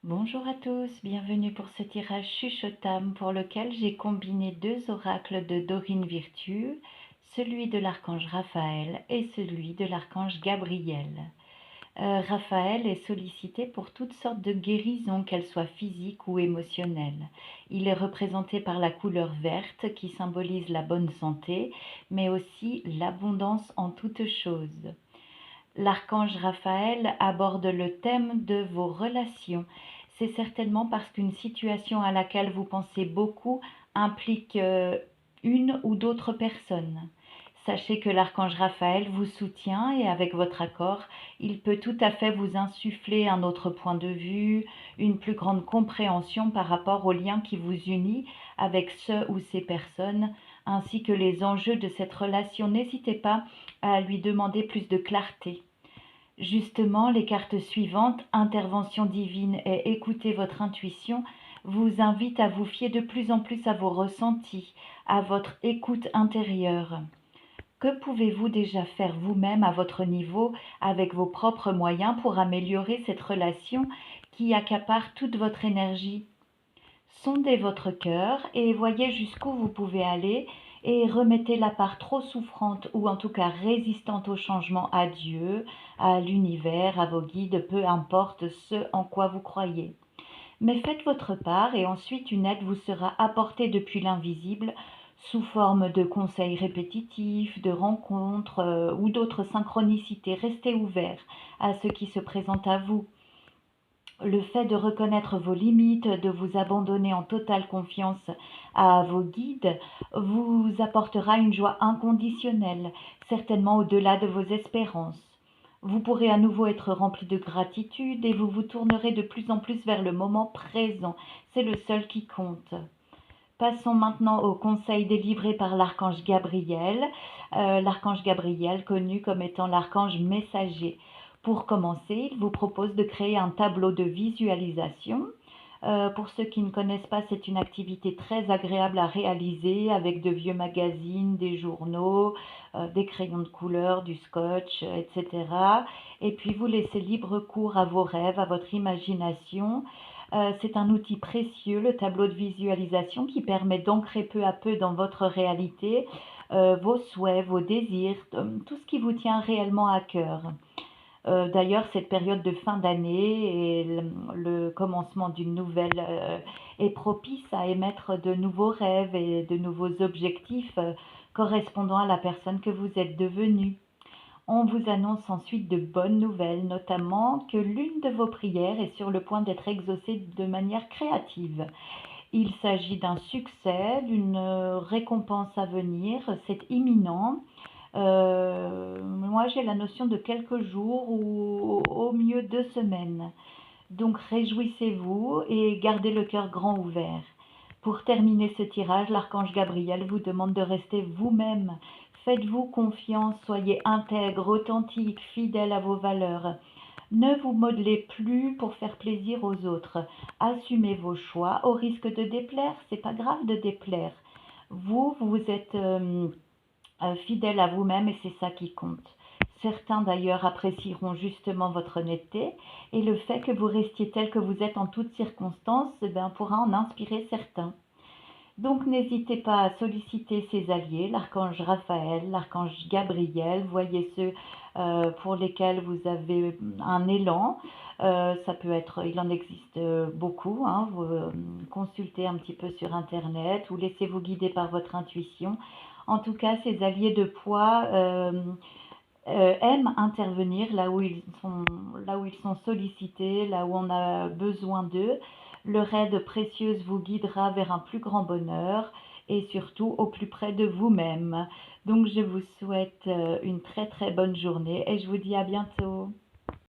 Bonjour à tous, bienvenue pour ce tirage chuchotam pour lequel j'ai combiné deux oracles de Dorine Virtue, celui de l'archange Raphaël et celui de l'archange Gabriel. Raphaël est sollicité pour toutes sortes de guérisons, qu'elles soient physiques ou émotionnelles. Il est représenté par la couleur verte qui symbolise la bonne santé, mais aussi l'abondance en toutes choses. L'archange Raphaël aborde le thème de vos relations. C'est certainement parce qu'une situation à laquelle vous pensez beaucoup implique une ou d'autres personnes. Sachez que l'archange Raphaël vous soutient et avec votre accord, il peut tout à fait vous insuffler un autre point de vue, une plus grande compréhension par rapport au lien qui vous unit avec ce ou ces personnes, ainsi que les enjeux de cette relation. N'hésitez pas à lui demander plus de clarté. Justement, les cartes suivantes, intervention divine et écoutez votre intuition, vous invitent à vous fier de plus en plus à vos ressentis, à votre écoute intérieure. Que pouvez-vous déjà faire vous-même à votre niveau, avec vos propres moyens, pour améliorer cette relation qui accapare toute votre énergie? Sondez votre cœur et voyez jusqu'où vous pouvez aller et remettez la part trop souffrante ou en tout cas résistante au changement à Dieu, à l'univers, à vos guides, peu importe ce en quoi vous croyez. Mais faites votre part et ensuite une aide vous sera apportée depuis l'invisible sous forme de conseils répétitifs, de rencontres ou d'autres synchronicités. Restez ouvert à ce qui se présente à vous. Le fait de reconnaître vos limites, de vous abandonner en totale confiance à vos guides, vous apportera une joie inconditionnelle, certainement au-delà de vos espérances. Vous pourrez à nouveau être rempli de gratitude et vous vous tournerez de plus en plus vers le moment présent. C'est le seul qui compte. Passons maintenant au conseil délivré par l'archange Gabriel. L'archange Gabriel, connu comme étant l'archange messager. Pour commencer, il vous propose de créer un tableau de visualisation. Pour ceux qui ne connaissent pas, c'est une activité très agréable à réaliser avec de vieux magazines, des journaux, des crayons de couleur, du scotch, etc. Et puis vous laissez libre cours à vos rêves, à votre imagination. C'est un outil précieux, le tableau de visualisation, qui permet d'ancrer peu à peu dans votre réalité vos souhaits, vos désirs, tout ce qui vous tient réellement à cœur. D'ailleurs, cette période de fin d'année et le commencement d'une nouvelle est propice à émettre de nouveaux rêves et de nouveaux objectifs correspondant à la personne que vous êtes devenue. On vous annonce ensuite de bonnes nouvelles, notamment que l'une de vos prières est sur le point d'être exaucée de manière créative. Il s'agit d'un succès, d'une récompense à venir, c'est imminent. Moi, j'ai la notion de quelques jours ou au mieux 2 semaines. Donc, réjouissez-vous et gardez le cœur grand ouvert. Pour terminer ce tirage, l'archange Gabriel vous demande de rester vous-même. Faites-vous confiance, soyez intègre, authentique, fidèle à vos valeurs. Ne vous modelez plus pour faire plaisir aux autres. Assumez vos choix au risque de déplaire. C'est pas grave de déplaire. Vous êtes fidèle à vous-même et c'est ça qui compte. Certains d'ailleurs apprécieront justement votre honnêteté et le fait que vous restiez tel que vous êtes en toutes circonstances pourra en inspirer certains. Donc n'hésitez pas à solliciter ses alliés, l'archange Raphaël, l'archange Gabriel, voyez ceux pour lesquels vous avez un élan. Ça peut être, il en existe beaucoup, hein, vous consultez un petit peu sur internet ou laissez-vous guider par votre intuition. En tout cas, ces alliés de poids aiment intervenir là où ils sont sollicités, là où on a besoin d'eux. Leur aide précieuse vous guidera vers un plus grand bonheur et surtout au plus près de vous-même. Donc je vous souhaite une très très bonne journée et je vous dis à bientôt.